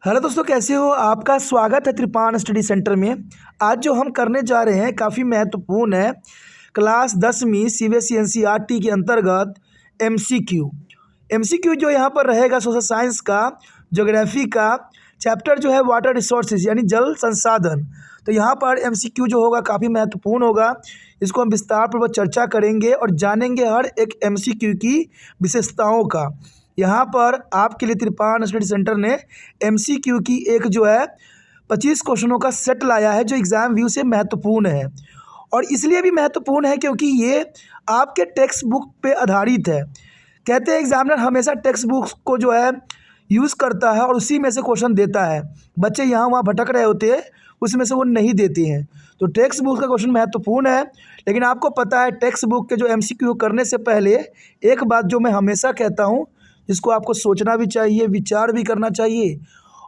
Hello दोस्तों, कैसे हो? आपका स्वागत है त्रिपान स्टडी सेंटर में। आज जो हम करने जा रहे हैं काफ़ी महत्वपूर्ण है। क्लास 10वीं सीबीएसई एनसीईआरटी के अंतर्गत एमसीक्यू जो यहाँ पर रहेगा सोशल साइंस का, ज्योग्राफी का चैप्टर जो है वाटर रिसोर्सेज यानी जल संसाधन। तो यहाँ पर एमसीक्यू जो होगा काफ़ी महत्वपूर्ण होगा। इसको हम विस्तारपूर्वक चर्चा करेंगे और जानेंगे हर एक एमसीक्यू की विशेषताओं का। यहाँ पर आपके लिए त्रिपान स्टडी सेंटर ने एमसीक्यू की एक जो है 25 क्वेश्चनों का सेट लाया है जो एग्ज़ाम व्यू से महत्वपूर्ण है। और इसलिए भी महत्वपूर्ण है क्योंकि ये आपके टेक्स्ट बुक पे आधारित है। कहते हैं एग्जामिनर हमेशा टेक्स्ट बुक को जो है यूज़ करता है और उसी में से क्वेश्चन देता है। बच्चे यहाँ वहाँ भटक रहे होते हैं, उसमें से वो नहीं देते हैं। तो टेक्स्ट बुक का क्वेश्चन महत्वपूर्ण है। लेकिन आपको पता है टेक्स्ट बुक के जो एमसीक्यू करने से पहले एक बात जो मैं हमेशा कहता हूँ, जिसको आपको सोचना भी चाहिए, विचार भी करना चाहिए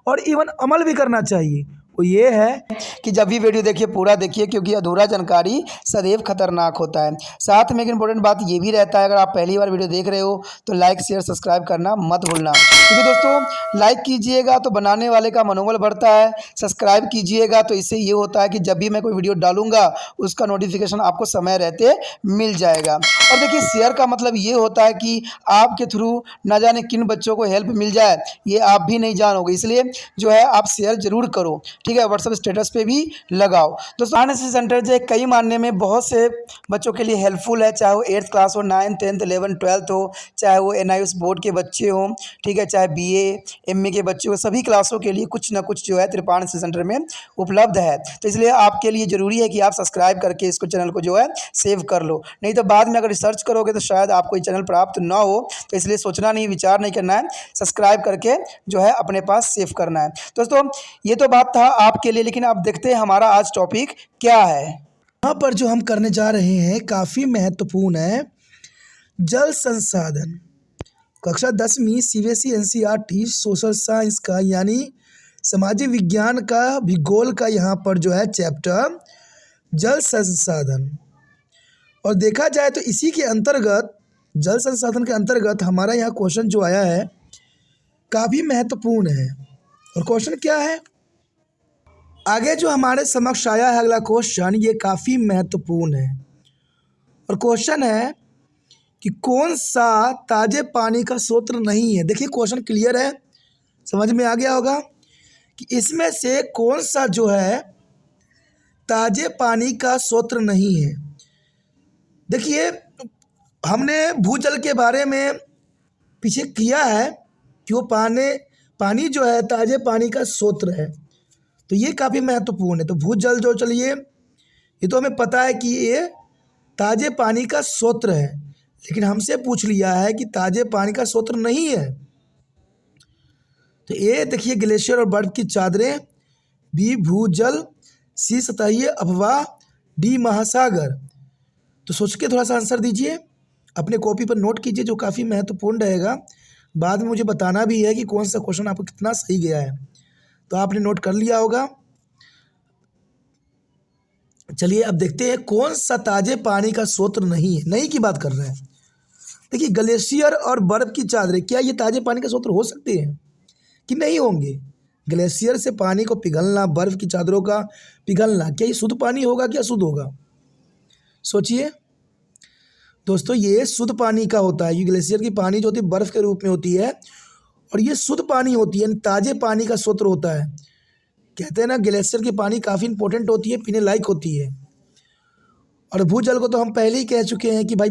और इवन अमल भी करना चाहिए, वो ये है कि जब भी वीडियो देखिए पूरा देखिए, क्योंकि अधूरा जानकारी सदैव खतरनाक होता है। साथ में एक इंपॉर्टेंट बात ये भी रहता है, अगर आप पहली बार वीडियो देख रहे हो तो लाइक शेयर सब्सक्राइब करना मत भूलना। क्योंकि दोस्तों लाइक कीजिएगा तो बनाने वाले का मनोबल बढ़ता है, सब्सक्राइब कीजिएगा तो इससे ये होता है कि जब भी मैं कोई वीडियो डालूंगा उसका नोटिफिकेशन आपको समय रहते मिल जाएगा। और देखिए शेयर का मतलब ये होता है कि आपके थ्रू ना जाने किन बच्चों को हेल्प मिल जाए, ये आप भी नहीं जानोगे। इसलिए जो है आप शेयर जरूर करो, ठीक है। व्हाट्सएप स्टेटस पे भी लगाओ। दोस्तों एनएसएस सेंटर जो कई मानने में बहुत से बच्चों के लिए हेल्पफुल है, चाहे वो 8th क्लास हो, 9th 10th 11th 12th हो, चाहे वो एनआईएस बोर्ड के बच्चे हों, ठीक है, चाहे बीए एमए के बच्चे हो, सभी क्लासों के लिए कुछ ना कुछ जो है त्रिपान एनएसएस सेंटर में उपलब्ध है। तो इसलिए आपके लिए ज़रूरी है कि आप सब्सक्राइब करके इसको चैनल को जो है सेव कर लो, नहीं तो बाद में अगर रिसर्च करोगे तो शायद आपको ये चैनल प्राप्त ना हो। तो इसलिए सोचना नहीं, विचार नहीं करना है, सब्सक्राइब करके जो है अपने पास सेव करना है। दोस्तों ये तो बात था आपके लिए, लेकिन आप देखते हैं हमारा आज टॉपिक क्या है। यहाँ पर जो हम करने जा रहे हैं काफ़ी महत्वपूर्ण है। जल संसाधन कक्षा 10वीं सीबीएसई एनसीईआरटी सोशल साइंस का यानी सामाजिक विज्ञान का भूगोल का यहाँ पर जो है चैप्टर जल संसाधन। और देखा जाए तो इसी के अंतर्गत जल संसाधन के अंतर्गत हमारा यहाँ क्वेश्चन जो आया है काफ़ी महत्वपूर्ण है। और क्वेश्चन क्या है, आगे जो हमारे समक्ष आया है अगला क्वेश्चन, ये काफ़ी महत्वपूर्ण है। और क्वेश्चन है कि कौन सा ताजे पानी का स्रोत नहीं है। देखिए क्वेश्चन क्लियर है, समझ में आ गया होगा कि इसमें से कौन सा जो है ताजे पानी का स्रोत नहीं है। देखिए हमने भूजल के बारे में पीछे किया है कि वो पानी जो है ताजे पानी का स्रोत है, तो ये काफ़ी महत्वपूर्ण है। तो भूजल जो चलिए ये तो हमें पता है कि ये ताजे पानी का स्रोत है, लेकिन हमसे पूछ लिया है कि ताजे पानी का स्रोत नहीं है। तो ये देखिए ग्लेशियर और बर्फ की चादरें, बी भूजल, सी सतहीय अफवाह, डी महासागर। तो सोच के थोड़ा सा आंसर दीजिए, अपने कॉपी पर नोट कीजिए, जो काफ़ी महत्वपूर्ण रहेगा। बाद में मुझे बताना भी है कि कौन सा क्वेश्चन आपको कितना सही गया है। तो आपने नोट कर लिया होगा। चलिए अब देखते हैं कौन सा ताजे पानी का स्रोत नहीं है। नहीं की बात कर रहे हैं। देखिए ग्लेशियर और बर्फ़ की चादरें, क्या ये ताजे पानी का स्रोत हो सकते हैं कि नहीं होंगे? ग्लेशियर से पानी को पिघलना, बर्फ़ की चादरों का पिघलना, क्या ये शुद्ध पानी होगा? क्या शुद्ध होगा? सोचिए दोस्तों, ये शुद्ध पानी का होता है। ये ग्लेशियर की पानी जो होती है बर्फ़ के रूप में होती है और ये शुद्ध पानी होती है, ताजे पानी का स्रोत होता है। कहते हैं ना ग्लेशियर की पानी काफ़ी इंपॉर्टेंट होती है, पीने लायक होती है। और भूजल को तो हम पहले ही कह चुके हैं कि भाई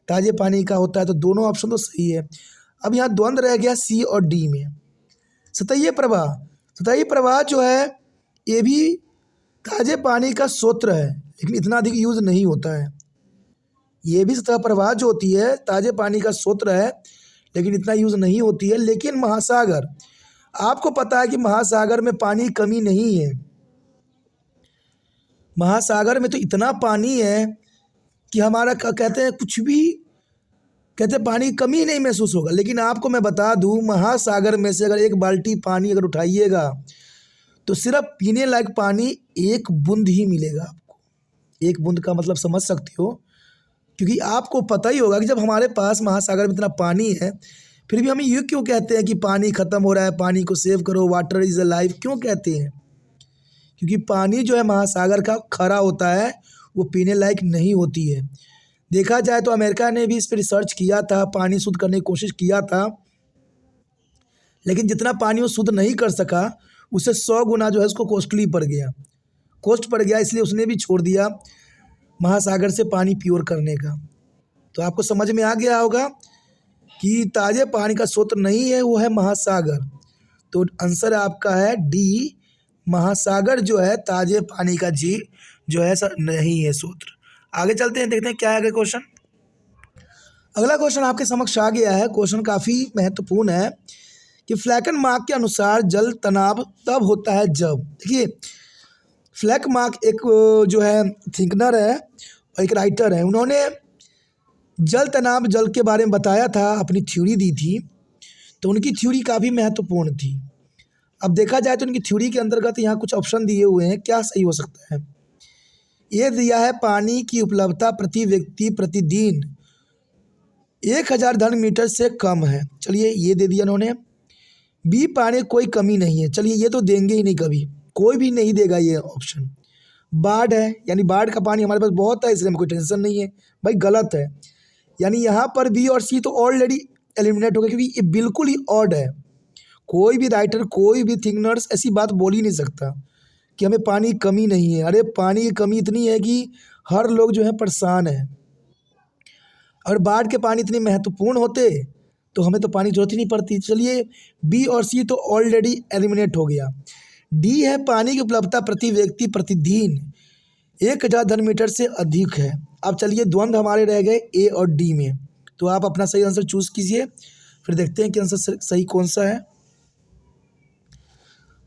ताजे पानी का होता है। तो दोनों ऑप्शन तो सही है। अब यहाँ द्वंद्व रह गया सी और डी में। सतहीय प्रवाह, सतहीय प्रवाह जो है ये भी ताजे पानी का स्रोत है, लेकिन इतना अधिक यूज़ नहीं होता है। ये भी सतह प्रवाह जो होती है ताजे पानी का स्रोत है, लेकिन इतना यूज़ नहीं होती है। लेकिन महासागर, आपको पता है कि महासागर में पानी की कमी नहीं है। महासागर में तो इतना पानी है कि हमारा कहते हैं कुछ भी, कहते हैं पानी की कमी नहीं महसूस होगा। लेकिन आपको मैं बता दूं, महासागर में से अगर एक बाल्टी पानी अगर उठाइएगा तो सिर्फ पीने लायक पानी एक बूंद ही मिलेगा आपको। एक बूंद का मतलब समझ सकते हो, क्योंकि आपको पता ही होगा कि जब हमारे पास महासागर में इतना पानी है, फिर भी हम ये क्यों कहते हैं कि पानी ख़त्म हो रहा है, पानी को सेव करो, वाटर इज़ अ लाइफ, क्यों कहते हैं? क्योंकि पानी जो है महासागर का खारा होता है, वो पीने लायक नहीं होती है। देखा जाए तो अमेरिका ने भी इस पर रिसर्च किया था, पानी शुद्ध करने की कोशिश किया था, लेकिन जितना पानी वो शुद्ध नहीं कर सका, उससे 100 गुना जो है उसको कॉस्ट पड़ गया, इसलिए उसने भी छोड़ दिया महासागर से पानी प्योर करने का। तो आपको समझ में आ गया होगा कि ताज़े पानी का स्रोत नहीं है, वो है महासागर। तो आंसर आपका है डी, महासागर जो है ताज़े पानी का झील जो है सर नहीं है स्रोत। आगे चलते हैं, देखते हैं क्या है आगे क्वेश्चन। अगला क्वेश्चन आपके समक्ष आ गया है। क्वेश्चन काफ़ी महत्वपूर्ण है कि फ्लैकन मार्क के अनुसार जल तनाव तब होता है जब, देखिए फ्लैक मार्क एक जो है थिंकनर है और एक राइटर है, उन्होंने जल तनाव जल के बारे में बताया था, अपनी थ्योरी दी थी। तो उनकी थ्योरी काफ़ी महत्वपूर्ण थी। अब देखा जाए तो उनकी थ्योरी के अंतर्गत यहाँ कुछ ऑप्शन दिए हुए हैं, क्या सही हो सकता है। ये दिया है पानी की उपलब्धता प्रति व्यक्ति प्रतिदिन 1000 घन मीटर से कम है, चलिए ये दे दिया उन्होंने। बी, पानी कोई कमी नहीं है, चलिए ये तो देंगे ही नहीं, कभी कोई भी नहीं देगा ये ऑप्शन। बाढ़ है, यानी बाढ़ का पानी हमारे पास बहुत है, इसलिए हमें कोई टेंशन नहीं है, भाई गलत है। यानी यहाँ पर बी और सी तो ऑलरेडी एलिमिनेट हो गए, क्योंकि ये बिल्कुल ही ऑड है। कोई भी राइटर, कोई भी थिंकनर्स ऐसी बात बोल ही नहीं सकता कि हमें पानी की कमी नहीं है। अरे पानी की कमी इतनी है कि हर लोग जो है परेशान है। अगर बाढ़ के पानी इतने महत्वपूर्ण होते तो हमें तो पानी की जरूरत ही नहीं पड़ती। चलिए बी और सी तो ऑलरेडी एलिमिनेट हो गया। डी है पानी की उपलब्धता प्रति व्यक्ति प्रतिदिन 1000 घन मीटर से अधिक है। अब चलिए द्वंद्व हमारे रह गए ए और डी में, तो आप अपना सही आंसर चूज़ कीजिए, फिर देखते हैं कि आंसर सही कौन सा है।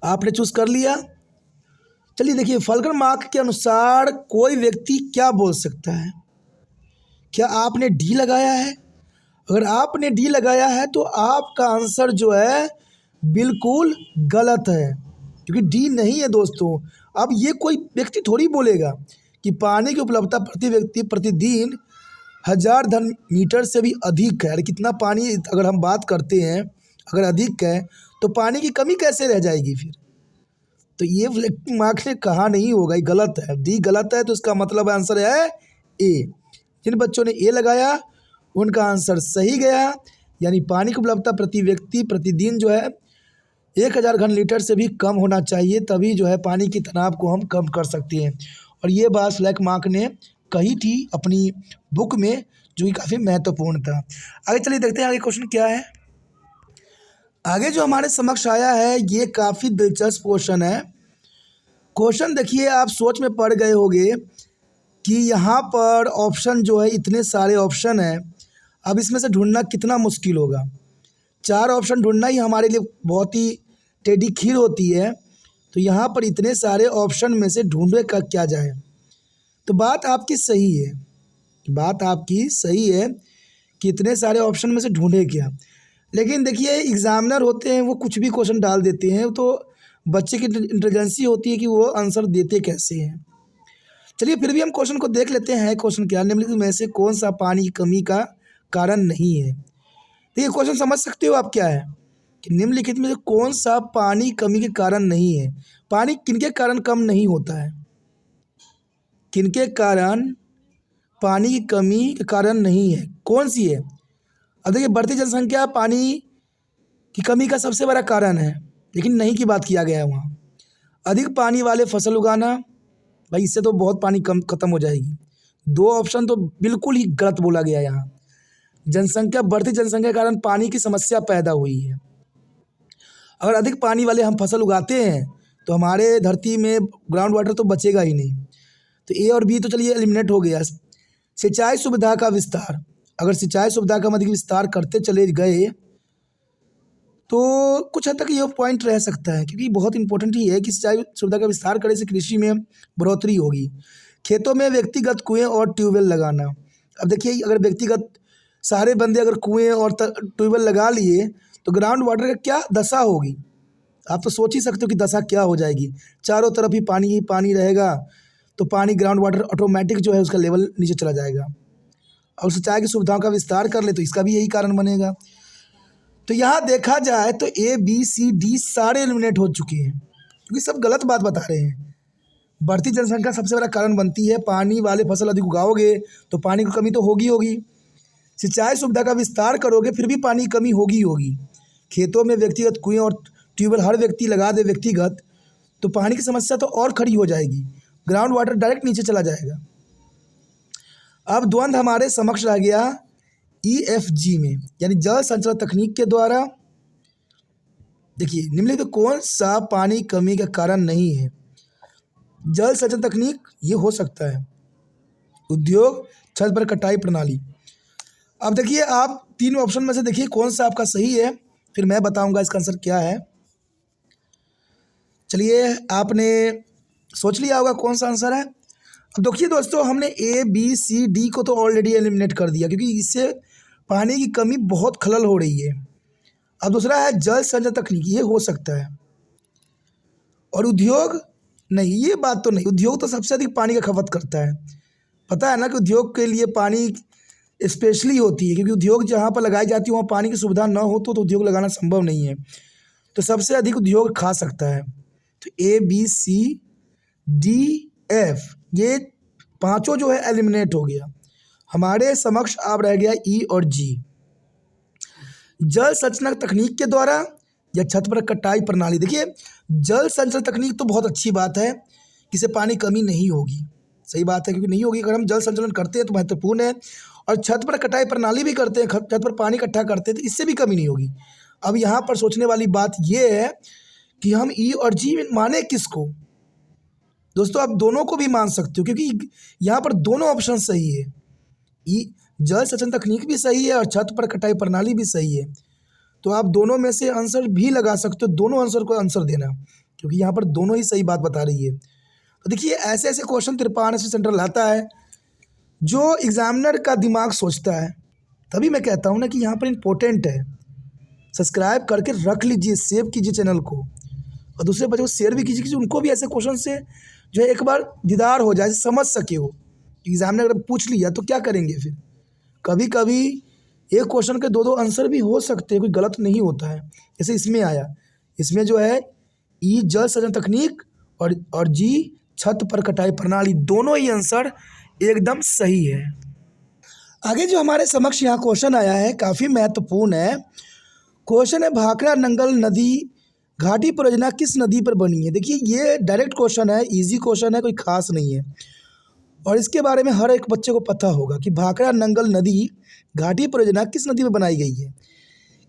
आपने चूज़ कर लिया। चलिए देखिए, फ्लैकन मार्क के अनुसार कोई व्यक्ति क्या बोल सकता है। क्या आपने डी लगाया है? अगर आपने डी लगाया है तो आपका आंसर जो है बिल्कुल गलत है, क्योंकि डी नहीं है दोस्तों। अब ये कोई व्यक्ति थोड़ी बोलेगा कि पानी की उपलब्धता प्रति व्यक्ति प्रतिदिन 1000 घन मीटर से भी अधिक है। अरे कितना पानी अगर हम बात करते हैं, अगर अधिक है तो पानी की कमी कैसे रह जाएगी फिर। तो ये फ्लैकन मार्क ने कहा नहीं होगा, ये गलत है, डी गलत है। तो इसका मतलब आंसर है ए। जिन बच्चों ने ए लगाया उनका आंसर सही गया, यानी पानी की उपलब्धता प्रति व्यक्ति प्रतिदिन जो है 1000 घन लीटर से भी कम होना चाहिए, तभी जो है पानी की तनाव को हम कम कर सकते हैं। और ये बात फ्लैकन मार्क ने कही थी अपनी बुक में, जो कि काफ़ी महत्वपूर्ण था। आगे चलिए देखते हैं आगे क्वेश्चन क्या है। आगे जो हमारे समक्ष आया है ये काफ़ी दिलचस्प क्वेश्चन है। क्वेश्चन देखिए, आप सोच में पड़ गए होंगे कि यहाँ पर ऑप्शन जो है इतने सारे ऑप्शन हैं, अब इसमें से ढूंढना कितना मुश्किल होगा। 4 ऑप्शन ढूंढना ही हमारे लिए बहुत ही टेढ़ी खीर होती है। तो यहाँ पर इतने सारे ऑप्शन में से ढूंढे का क्या जाए। तो बात आपकी सही है, बात आपकी सही है कि इतने सारे ऑप्शन में से ढूंढे क्या। लेकिन देखिए एग्जामिनर होते हैं, वो कुछ भी क्वेश्चन डाल देते हैं, तो बच्चे की इंटेलिजेंसी होती है कि वो आंसर देते कैसे हैं। चलिए फिर भी हम क्वेश्चन को देख लेते हैं। क्वेश्चन क्या, निम्नलिखित में से कौन सा पानी की कमी का कारण नहीं है। देखिए क्वेश्चन समझ सकते हो आप क्या है कि निम्नलिखित में से कौन सा पानी कमी के कारण नहीं है। पानी किनके कारण कम नहीं होता है, किनके कारण पानी की कमी के कारण नहीं है, कौन सी है। अब देखिए बढ़ती जनसंख्या पानी की कमी का सबसे बड़ा कारण है, लेकिन नहीं की बात किया गया है वहाँ। अधिक पानी वाले फसल उगाना, भाई इससे तो बहुत पानी कम खत्म हो जाएगी। 2 ऑप्शन तो बिल्कुल ही गलत बोला गया यहाँ। जनसंख्या, बढ़ती जनसंख्या के कारण पानी की समस्या पैदा हुई है। अगर अधिक पानी वाले हम फसल उगाते हैं तो हमारे धरती में ग्राउंड वाटर तो बचेगा ही नहीं। तो ए और बी तो चलिए एलिमिनेट हो गया। सिंचाई सुविधा का विस्तार, अगर सिंचाई सुविधा का हम अधिक विस्तार करते चले गए तो कुछ हद तक ये पॉइंट रह सकता है, क्योंकि बहुत इंपॉर्टेंट ही है कि सिंचाई सुविधा का विस्तार करने से कृषि में बढ़ोतरी होगी। खेतों में व्यक्तिगत कुएं और ट्यूबवेल लगाना, अब देखिए अगर व्यक्तिगत सारे बंदे अगर कुएं और ट्यूबवेल लगा लिए तो ग्राउंड वाटर का क्या दशा होगी। आप तो सोच ही सकते हो कि दशा क्या हो जाएगी। चारों तरफ ही पानी रहेगा, तो पानी ग्राउंड वाटर ऑटोमेटिक जो है उसका लेवल नीचे चला जाएगा। और सिंचाई की सुविधाओं का विस्तार कर ले तो इसका भी यही कारण बनेगा। तो यहाँ देखा जाए तो ए बी सी डी सारे एलिमिनेट हो चुके हैं, क्योंकि सब गलत बात बता रहे हैं। बढ़ती जनसंख्या सबसे बड़ा कारण बनती है। पानी वाले फसल अधिक उगाओगे तो पानी की कमी तो होगी होगी। सिंचाई सुविधा का विस्तार करोगे फिर भी पानी की कमी होगी होगी। खेतों में व्यक्तिगत कुएं और ट्यूबवेल हर व्यक्ति लगा दे व्यक्तिगत, तो पानी की समस्या तो और खड़ी हो जाएगी। ग्राउंड वाटर डायरेक्ट नीचे चला जाएगा। अब द्वंद्व हमारे समक्ष रह गया EFG में, यानी जल संचरण तकनीक के द्वारा। देखिए निम्नलिखित कौन सा पानी कमी का कारण नहीं है? जल संचरण तकनीक ये हो सकता है। उद्योग, छत पर कटाई प्रणाली। अब देखिए आप तीन ऑप्शन में से देखिए कौन सा आपका सही है, फिर मैं बताऊंगा इसका आंसर क्या है। चलिए आपने सोच लिया होगा कौन सा आंसर है। अब देखिए दोस्तों, हमने A B C D को तो ऑलरेडी एलिमिनेट कर दिया, क्योंकि इससे पानी की कमी बहुत खलल हो रही है। अब दूसरा है जल संचरण तकनीक, ये हो सकता है। और उद्योग नहीं, ये बात तो नहीं। उद्योग तो सबसे अधिक पानी का खपत करता है। पता है ना कि उद्योग के लिए पानी स्पेशली होती है, क्योंकि उद्योग जहाँ पर लगाई जाती है वहाँ पानी की सुविधा न हो तो उद्योग लगाना संभव नहीं है। तो सबसे अधिक उद्योग खा सकता है। तो A B C D F ये पांचों जो है एलिमिनेट हो गया। हमारे समक्ष अब रह गया E और G। जल संचरण तकनीक के द्वारा या छत पर कटाई प्रणाली। देखिए जल संचरण तकनीक तो बहुत अच्छी बात है, इससे पानी कमी नहीं होगी। सही बात है, क्योंकि नहीं होगी। अगर हम जल संचरण करते हैं तो महत्वपूर्ण है। और छत पर कटाई प्रणाली भी करते हैं, छत पर पानी इकट्ठा करते हैं, तो इससे भी कमी नहीं होगी। अब यहाँ पर सोचने वाली बात यह है कि हम E और G में माने किसको। दोस्तों आप दोनों को भी मान सकते हो, क्योंकि यहाँ पर दोनों ऑप्शन सही है। जल संचरण तकनीक भी सही है और छत पर कटाई प्रणाली भी सही है। तो आप दोनों में से आंसर भी लगा सकते हो। दोनों आंसर को आंसर देना, क्योंकि यहाँ पर दोनों ही सही बात बता रही है। तो देखिए ऐसे ऐसे क्वेश्चन 53 सेंट्रल लाता है जो एग्जामिनर का दिमाग सोचता है। तभी मैं कहता हूँ ना कि यहाँ पर इम्पोर्टेंट है। सब्सक्राइब करके रख लीजिए, सेव कीजिए चैनल को, और दूसरे बच्चों को शेयर भी कीजिए कि उनको भी ऐसे क्वेश्चन से जो है एक बार दीदार हो जाए, समझ सके हो। एग्जामिनर अगर पूछ लिया तो क्या करेंगे फिर। कभी कभी एक क्वेश्चन के दो आंसर भी हो सकते हैं, कोई गलत नहीं होता है। जैसे इसमें आया, इसमें जो है E जल संचरण तकनीक और G छत पर कटाई प्रणाली, दोनों ही आंसर एकदम सही है। आगे जो हमारे समक्ष यहाँ क्वेश्चन आया है काफ़ी महत्वपूर्ण है। क्वेश्चन है भाखड़ा नंगल नदी घाटी परियोजना किस नदी पर बनी है। देखिए ये डायरेक्ट क्वेश्चन है, इजी क्वेश्चन है, कोई खास नहीं है। और इसके बारे में हर एक बच्चे को पता होगा कि भाखड़ा नंगल नदी घाटी परियोजना किस नदी पर बनाई गई है।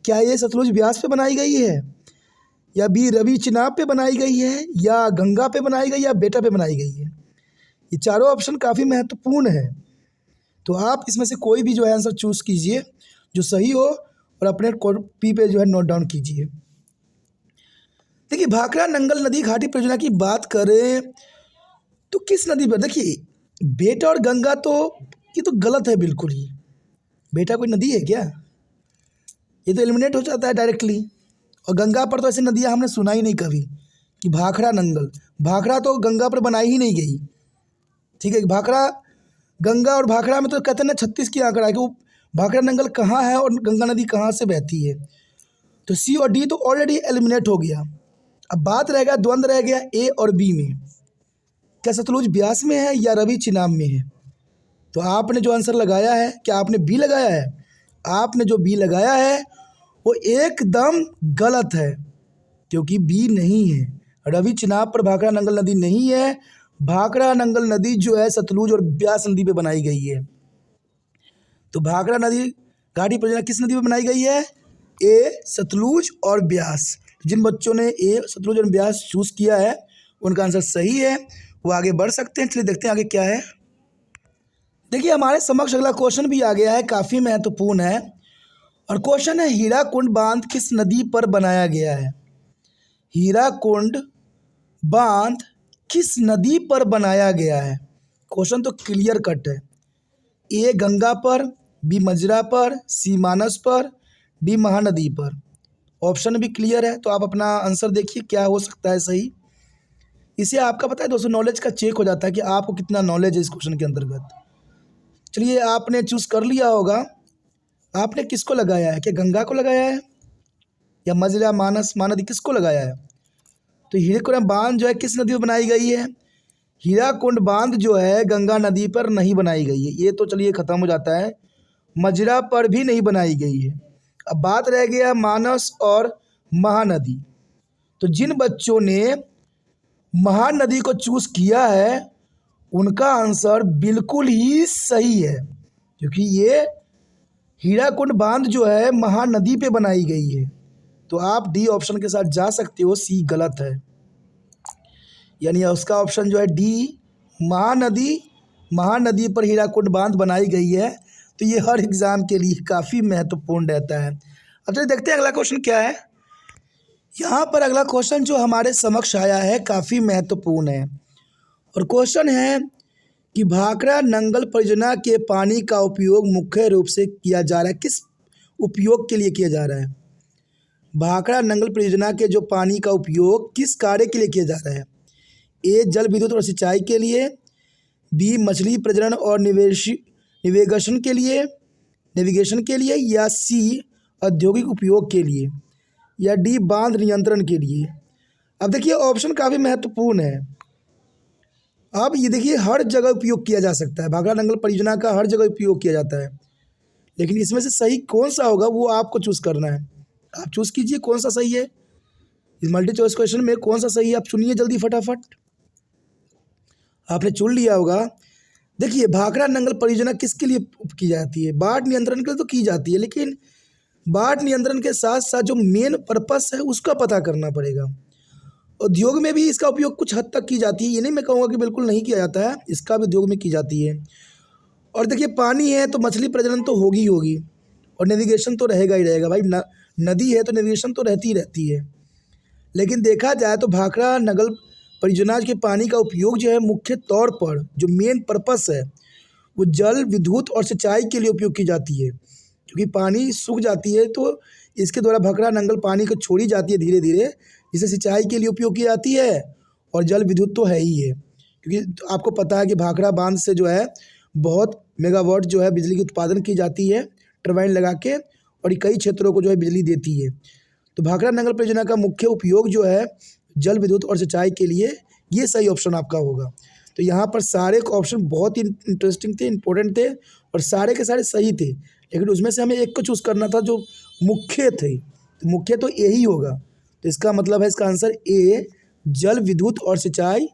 क्या ये सतलुज ब्यास पे बनाई गई है, या बी रवि चिनाब पे बनाई गई है, या गंगा पे बनाई गई, या बेटा पे बनाई गई है। ये चारों ऑप्शन काफ़ी महत्वपूर्ण है। तो आप इसमें से कोई भी जो है आंसर चूज़ कीजिए जो सही हो, और अपने कॉपी पे जो है नोट डाउन कीजिए। देखिए भाखड़ा नंगल नदी घाटी परियोजना की बात करें तो किस नदी पर। देखिए बेटा और गंगा तो ये तो गलत है बिल्कुल ही। बेटा कोई नदी है क्या? ये तो एलिमिनेट हो जाता है डायरेक्टली। और गंगा पर तो ऐसी नदियाँ हमने सुना ही नहीं कभी कि भाखड़ा नंगल। भाखड़ा तो गंगा पर बनाई ही नहीं गई। ठीक है, भाखड़ा गंगा और भाखड़ा में तो कहते हैं ना 36 की आंकड़ा है कि वो भाखड़ा नंगल कहाँ है और गंगा नदी कहाँ से बहती है। तो C और D तो ऑलरेडी एलिमिनेट हो गया। अब बात रहेगा, द्वंद्व रह गया A और B में। क्या सतलुज ब्यास में है या रवि चिनाब में है। तो आपने जो आंसर लगाया है, क्या आपने B लगाया है? आपने जो B लगाया है वो एकदम गलत है, क्योंकि B नहीं है। रवि चिनाब पर भाखड़ा नंगल नदी नहीं है। भाखड़ा नंगल नदी जो है सतलुज और ब्यास नदी पे बनाई गई है। तो भाखड़ा नदी घाटी परियोजना किस नदी पे बनाई गई है? A सतलुज और ब्यास। जिन बच्चों ने A सतलुज और ब्यास चूज़ किया है उनका आंसर सही है, वो आगे बढ़ सकते हैं। चलिए देखते हैं आगे क्या है। देखिए हमारे समक्ष अगला क्वेश्चन भी आ गया है, काफ़ी महत्वपूर्ण है। और क्वेश्चन है हीराकुंड बांध किस नदी पर बनाया गया है। हीराकुंड बांध किस नदी पर बनाया गया है। क्वेश्चन तो क्लियर कट है। A गंगा पर, B मजरा पर, C मानस पर, D महानदी पर। ऑप्शन भी क्लियर है, तो आप अपना आंसर देखिए क्या हो सकता है सही। इसे आपका पता है दोस्तों, नॉलेज का चेक हो जाता है कि आपको कितना नॉलेज है इस क्वेश्चन के अंतर्गत। चलिए आपने चूज़ कर लिया होगा। आपने किसको लगाया है? क्या गंगा को लगाया है, या मजरा, मानस, महानदी, किसको लगाया है? तो हीराकुंड बांध जो है किस नदी पर बनाई गई है? हीराकुंड बांध जो है गंगा नदी पर नहीं बनाई गई है, ये तो चलिए ख़त्म हो जाता है। मजरा पर भी नहीं बनाई गई है। अब बात रह गया मानस और महानदी। तो जिन बच्चों ने महानदी को चूज़ किया है उनका आंसर बिल्कुल ही सही है, क्योंकि ये हीराकुंड बांध जो है महानदी पे बनाई गई है। तो आप डी ऑप्शन के साथ जा सकते हो, सी गलत है। यानी उसका ऑप्शन जो है डी, महानदी पर हीराकुंड बांध बनाई गई है। तो ये हर एग्ज़ाम के लिए काफ़ी महत्वपूर्ण रहता है। अब चलिए देखते हैं अगला क्वेश्चन क्या है। यहाँ पर अगला क्वेश्चन जो हमारे समक्ष आया है काफ़ी महत्वपूर्ण है, और क्वेश्चन है कि भाखड़ा नंगल परियोजना के पानी का उपयोग मुख्य रूप से किया जा रहा है, किस उपयोग के लिए किया जा रहा है? भाखड़ा नंगल परियोजना के जो पानी का उपयोग किस कार्य के लिए किया जा रहा है? ए, जल विद्युत और सिंचाई के लिए, बी, मछली प्रजनन और नेविगेशन के लिए, या सी, औद्योगिक उपयोग के लिए, या डी, बांध नियंत्रण के लिए। अब देखिए ऑप्शन काफ़ी महत्वपूर्ण है। अब ये देखिए हर जगह उपयोग किया जा सकता है, भाखड़ा नंगल परियोजना का हर जगह उपयोग किया जाता है, लेकिन इसमें से सही कौन सा होगा वो आपको चूज़ करना है। आप चूज़ कीजिए कौन सा सही है। इस मल्टी चॉइस क्वेश्चन में कौन सा सही है आप चुनिए जल्दी फटाफट। आपने चुन लिया होगा। देखिए भाखड़ा नंगल परियोजना किसके लिए की जाती है? बाढ़ नियंत्रण के लिए तो की जाती है, लेकिन बाढ़ नियंत्रण के साथ साथ जो मेन पर्पस है उसका पता करना पड़ेगा। उद्योग में भी इसका उपयोग कुछ हद तक की जाती है, ये नहीं मैं कहूँगा कि बिल्कुल नहीं किया जाता है, इसका भी उद्योग में की जाती है। और देखिए पानी है तो मछली प्रजनन तो होगी ही होगी, और नेविगेशन तो रहेगा ही रहेगा भाई। नदी है तो नेविगेशन तो रहती ही रहती है। लेकिन देखा जाए तो भाखड़ा नंगल परियोजना के पानी का उपयोग जो है मुख्य तौर पर जो मेन पर्पस है वो जल विद्युत और सिंचाई के लिए उपयोग की जाती है, क्योंकि पानी सूख जाती है तो इसके द्वारा भाखड़ा नंगल पानी को छोड़ी जाती है धीरे धीरे, जिसे सिंचाई के लिए उपयोग की जाती है, और जल विद्युत तो है ही है, क्योंकि आपको पता है कि भाखड़ा बांध से जो है बहुत मेगावाट जो है बिजली की उत्पादन की जाती है टरबाइन लगा के, और ये कई क्षेत्रों को जो है बिजली देती है। तो भाखड़ा नंगल परियोजना का मुख्य उपयोग जो है जल विद्युत और सिंचाई के लिए, ये सही ऑप्शन आपका होगा। तो यहाँ पर सारे ऑप्शन बहुत ही इंटरेस्टिंग थे, इंपॉर्टेंट थे, और सारे के सारे सही थे, लेकिन उसमें से हमें एक को चूज़ करना था जो मुख्य थे। तो मुख्य तो ए ही होगा। तो इसका मतलब है इसका आंसर ए, जल विद्युत और सिंचाई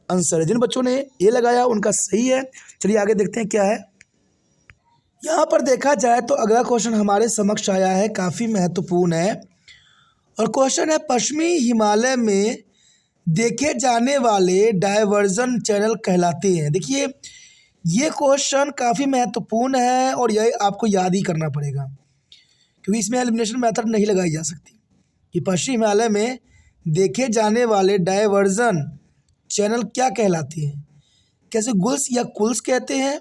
आंसर है। जिन बच्चों ने ए लगाया उनका सही है। चलिए आगे देखते हैं क्या है। यहाँ पर देखा जाए तो अगला क्वेश्चन हमारे समक्ष आया है, काफ़ी महत्वपूर्ण है, और क्वेश्चन है पश्चिमी हिमालय में देखे जाने वाले डायवर्जन चैनल कहलाते हैं। देखिए ये क्वेश्चन काफ़ी महत्वपूर्ण है और यह आपको याद ही करना पड़ेगा, क्योंकि इसमें एलिमिनेशन मेथड नहीं लगाई जा सकती। कि पश्चिम हिमालय में देखे जाने वाले डायवर्जन चैनल क्या कहलाते हैं? कैसे गुल्स या कुल्स कहते हैं,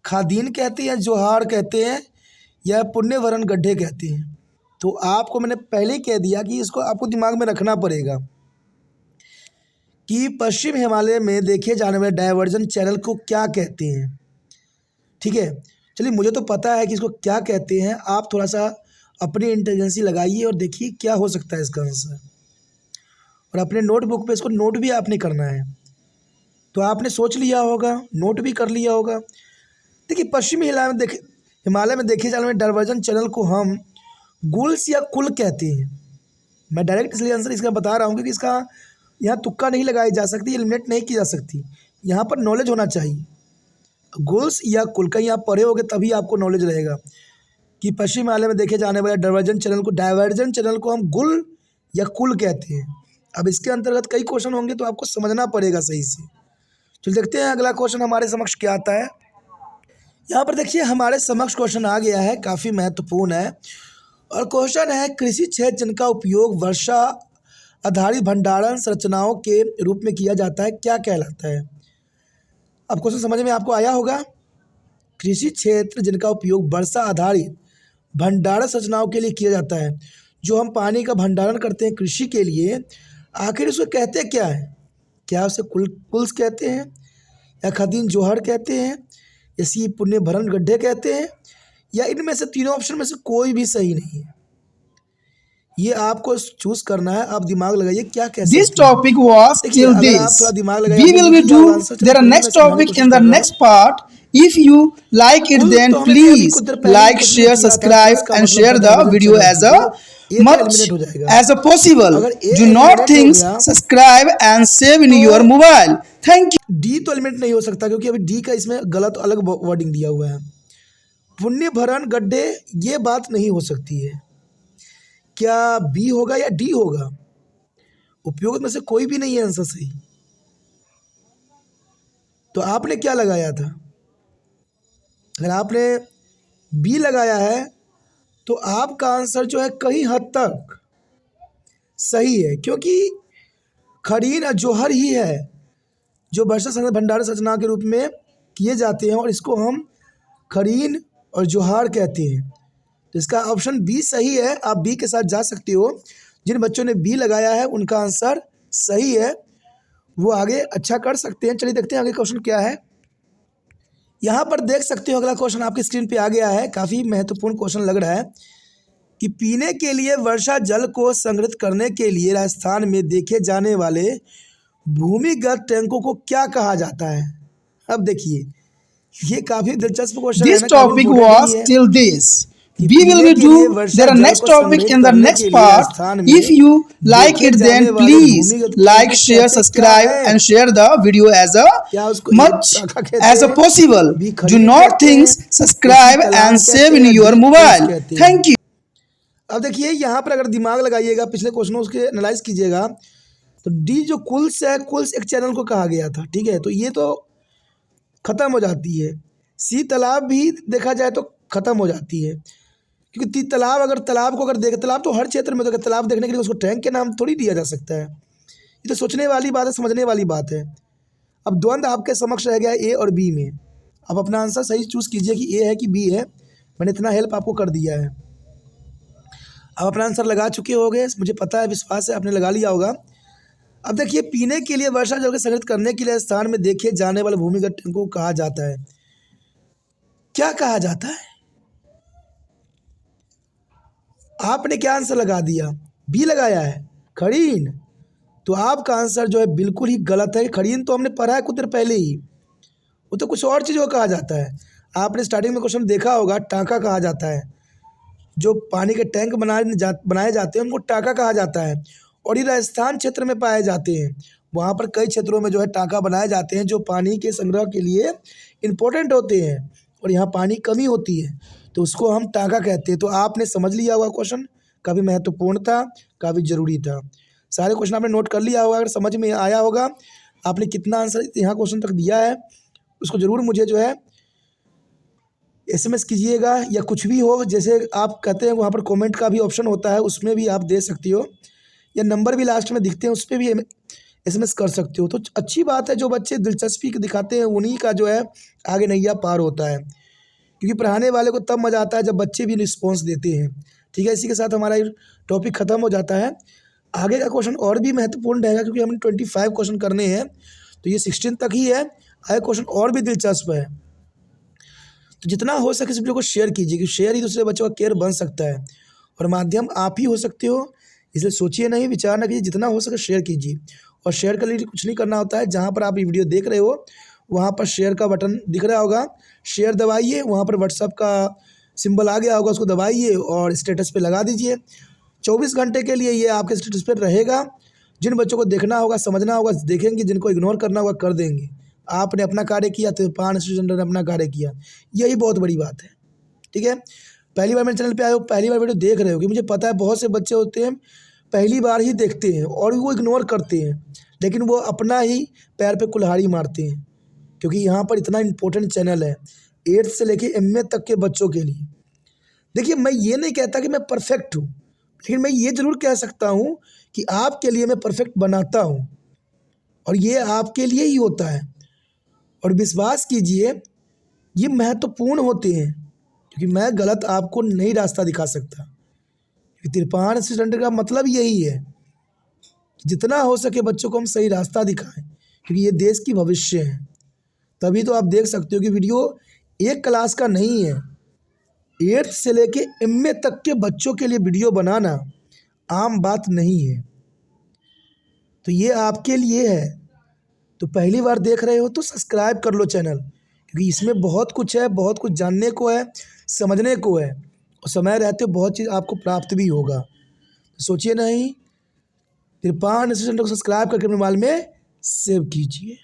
खादीन कहते हैं, जोहार कहते हैं, या पुण्यवरण गड्ढे कहते हैं? तो आपको मैंने पहले ही कह दिया कि इसको आपको दिमाग में रखना पड़ेगा कि पश्चिम हिमालय में देखे जाने वाले डायवर्जन चैनल को क्या कहते हैं। ठीक है, चलिए मुझे तो पता है कि इसको क्या कहते हैं, आप थोड़ा सा अपनी इंटेलिजेंसी लगाइए और देखिए क्या हो सकता है इसका आंसर, और अपने नोटबुक पे इसको नोट भी आपने करना है। तो आपने सोच लिया होगा, नोट भी कर लिया होगा। देखिए पश्चिमी हिमालय में देखे जाने वाले डायवर्जन चैनल को हम गुल्स या कुल कहते हैं। मैं डायरेक्ट इसलिए आंसर इसका बता रहा हूँ क्योंकि इसका यहाँ तुक्का नहीं लगाई जा सकती, एलिमिनेट नहीं की जा सकती, यहाँ पर नॉलेज होना चाहिए। गुल्स या कुल कहीं आप पढ़े होगे तभी आपको नॉलेज रहेगा कि पश्चिम हिमालय में देखे जाने वाले डायवर्जन चैनल को हम गुल या कुल कहते हैं। अब इसके अंतर्गत कई क्वेश्चन होंगे तो आपको समझना पड़ेगा सही से। चलिए देखते हैं अगला क्वेश्चन हमारे समक्ष क्या आता है। यहाँ पर देखिए हमारे समक्ष क्वेश्चन आ गया है, काफ़ी महत्वपूर्ण है, और क्वेश्चन है कृषि क्षेत्र जिनका उपयोग वर्षा आधारित भंडारण संरचनाओं के रूप में किया जाता है क्या कहलाता है? अब क्वेश्चन समझ में आपको आया होगा। कृषि क्षेत्र जिनका उपयोग वर्षा आधारित भंडारण संरचनाओं के लिए किया जाता है, जो हम पानी का भंडारण करते हैं कृषि के लिए, आखिर उसको कहते क्या है? क्या उसे कुल्स कहते हैं, या खादीन जोहर कहते हैं, या सी पुण्य भरण गड्ढे कहते हैं, या इनमें से तीनों ऑप्शन में से कोई भी सही नहीं है? ये आपको चूज करना है, आप दिमाग लगाइए क्या कह This सकते हैं। topic was देखिए, till अगर आप this. थोड़ा दिमाग लगाइए, We आपने will लिख be लिया होगा do आंसर, चलो their कोई नहीं, मैं next समझाने की topic कोशिश in the कर रहा हूँ। next part. If you like it, कुल then तो हमें अभी please कुछ देर पहले ही like, क्वेश्चन share, किया था, तो subscribe, इसका and मतलब share पता the है मुझे video चला, as ठीक a है, ए तो much एलिमिनेट हो जाएगा। as a possible. अगर ए Do not एलिमिनेट हो things गया subscribe and save in तो your mobile. Thank you. D तो एलिमिनेट नहीं हो सकता, क्योंकि अभी डी का इसमें गलत अलग वर्डिंग दिया हुआ है। पुण्य भरण गड्ढे, ये बात नहीं हो सकती है। क्या बी होगा या डी होगा? उपयोग में से कोई भी नहीं है आंसर सही। तो आपने क्या लगाया था? अगर आपने बी लगाया है तो आपका आंसर जो है कहीं हद तक सही है, क्योंकि खड़ीन जोहर ही है जो वर्षा संग्रह भंडार संरचना के रूप में किए जाते हैं, और इसको हम खड़ीन और जोहार कहते हैं। तो इसका ऑप्शन बी सही है। आप बी के साथ जा सकते हो। जिन बच्चों ने बी लगाया है उनका आंसर सही है, वो आगे अच्छा कर सकते हैं। चलिए देखते हैं आगे क्वेश्चन क्या है। यहाँ पर देख सकते हो अगला क्वेश्चन आपकी स्क्रीन पे आ गया है। काफ़ी महत्वपूर्ण क्वेश्चन लग रहा है कि पीने के लिए वर्षा जल को संग्रहित करने के लिए राजस्थान में देखे जाने वाले भूमिगत टैंकों को क्या कहा जाता है। अब देखिए, ये काफ़ी दिलचस्प क्वेश्चन है This ना, काफ़ी topic इम्पोर्टेंट was भी है till this. कि We will पीने be के लिए do वर्षा their जल next को topic संग्रहित in the करने next के लिए part. राजस्थान में If you like देखे it, जाने then वाले please भूमिगत like, टैंकों share, कहते क्या subscribe, है? and share the video as a क्या उसको much शाखा कहते as a हैं, possible. बी Do खड़ीन not कहते things हैं, subscribe सी तलान and कहते save in हैं, your डी कुल्स mobile. कहते हैं। Thank you. अब देखिए यहाँ पर अगर दिमाग लगाइएगा, पिछले क्वेश्चनों के एनालाइज कीजिएगा, तो डी जो कुल्स है, कुल्स एक चैनल को कहा गया था, ठीक है, तो ये तो खत्म हो जाती है। सी तालाब भी देखा जाए तो खत्म हो जाती है, क्योंकि तालाब अगर तालाब को अगर देखे, तालाब तो हर क्षेत्र में, तो तालाब देखने के लिए उसको टैंक के नाम थोड़ी दिया जा सकता है। ये तो सोचने वाली बात है, समझने वाली बात है। अब द्वंद्व आपके समक्ष रह गया ए और बी में। अब अपना आंसर सही चूज़ कीजिए कि ए है कि बी है। मैंने इतना हेल्प आपको कर दिया है। अब अपना आंसर लगा चुके होंगे, मुझे पता है, विश्वास है आपने लगा लिया होगा। अब देखिए, पीने के लिए वर्षा जल को संग्रहित करने के लिए स्थान में देखे जाने वाले भूमिगत टैंक को कहा जाता है। क्या कहा जाता है? आपने क्या आंसर लगा दिया? बी लगाया है, खड़ीन। तो आपका आंसर जो है बिल्कुल ही गलत है। खड़ीन तो हमने पढ़ा है कुछ देर पहले ही, वो तो कुछ और चीज़ को कहा जाता है। आपने स्टार्टिंग में क्वेश्चन देखा होगा, टाँका कहा जाता है। जो पानी के टैंक बनाए जाते हैं उनको टाँका कहा जाता है, और ये राजस्थान क्षेत्र में पाए जाते हैं। वहाँ पर कई क्षेत्रों में जो है टाँका बनाए जाते हैं, जो पानी के संग्रह के लिए इम्पोर्टेंट होते हैं, और यहाँ पानी कमी होती है, तो उसको हम टाँका कहते हैं। तो आपने समझ लिया होगा, क्वेश्चन काफ़ी महत्वपूर्ण था, काफ़ी ज़रूरी था। सारे क्वेश्चन आपने नोट कर लिया होगा। अगर समझ में आया होगा, आपने कितना आंसर यहाँ क्वेश्चन तक दिया है, उसको ज़रूर मुझे जो है SMS कीजिएगा, या कुछ भी हो, जैसे आप कहते हैं वहाँ पर कमेंट का भी ऑप्शन होता है, उसमें भी आप दे सकती हो, या नंबर भी लास्ट में दिखते हैं, उस पर भी SMS कर सकते हो। तो अच्छी बात है, जो बच्चे दिलचस्पी दिखाते हैं उन्हीं का जो है आगे नैया पार होता है, क्योंकि पढ़ाने वाले को तब मज़ा आता है जब बच्चे भी रिस्पॉन्स देते हैं। ठीक है, इसी के साथ हमारा टॉपिक ख़त्म हो जाता है। आगे का क्वेश्चन और भी महत्वपूर्ण रहेगा, क्योंकि हमने 25 क्वेश्चन करने हैं, तो ये 16 तक ही है। आगे क्वेश्चन और भी दिलचस्प है, तो जितना हो सके इस वीडियो को शेयर कीजिए, क्योंकि शेयर ही दूसरे बच्चों का केयर बन सकता है, और माध्यम आप ही हो सकते हो। इसलिए सोचिए नहीं, विचार ना कीजिए, जितना हो सके शेयर कीजिए। और शेयर के लिए कुछ नहीं करना होता है, जहाँ पर आप ये वीडियो देख रहे हो वहाँ पर शेयर का बटन दिख रहा होगा, शेयर दबाइए, वहाँ पर व्हाट्सअप का सिंबल आ गया होगा, उसको दबाइए और स्टेटस पे लगा दीजिए। 24 घंटे के लिए ये आपके स्टेटस पर रहेगा। जिन बच्चों को देखना होगा, समझना होगा, देखेंगे, जिनको इग्नोर करना होगा कर देंगे। आपने अपना कार्य किया तो 5 स्टूडेंट ने अपना कार्य किया, यही बहुत बड़ी बात है। ठीक है, पहली बार मेरे चैनल पे आए हो, पहली बार वीडियो देख रहे हो, कि मुझे पता है बहुत से बच्चे होते हैं पहली बार ही देखते हैं और वो इग्नोर करते हैं, लेकिन वो अपना ही पैर पे कुल्हाड़ी मारते हैं, क्योंकि यहाँ पर इतना इम्पोर्टेंट चैनल है 8th से लेके MA तक के बच्चों के लिए। देखिए, मैं ये नहीं कहता कि मैं परफेक्ट हूँ, लेकिन मैं ये ज़रूर कह सकता हूँ कि आपके लिए मैं परफेक्ट बनाता हूँ, और ये आपके लिए ही होता है। और विश्वास कीजिए, ये महत्वपूर्ण होते हैं, क्योंकि मैं गलत आपको नहीं रास्ता दिखा सकता। 53 स्टूडेंट का मतलब यही है, जितना हो सके बच्चों को हम सही रास्ता दिखाएं, क्योंकि ये देश की भविष्य है। तभी तो आप देख सकते हो कि वीडियो एक क्लास का नहीं है, 8th से लेके MA तक के बच्चों के लिए वीडियो बनाना आम बात नहीं है। तो ये आपके लिए है। तो पहली बार देख रहे हो तो सब्सक्राइब कर लो चैनल, क्योंकि इसमें बहुत कुछ है, बहुत कुछ जानने को है, समझने को है, और समय रहते बहुत चीज़ आपको प्राप्त भी होगा। तो सोचिए नहीं, कृपया चैनल को सब्सक्राइब करके अपने मोबाइल में सेव कीजिए।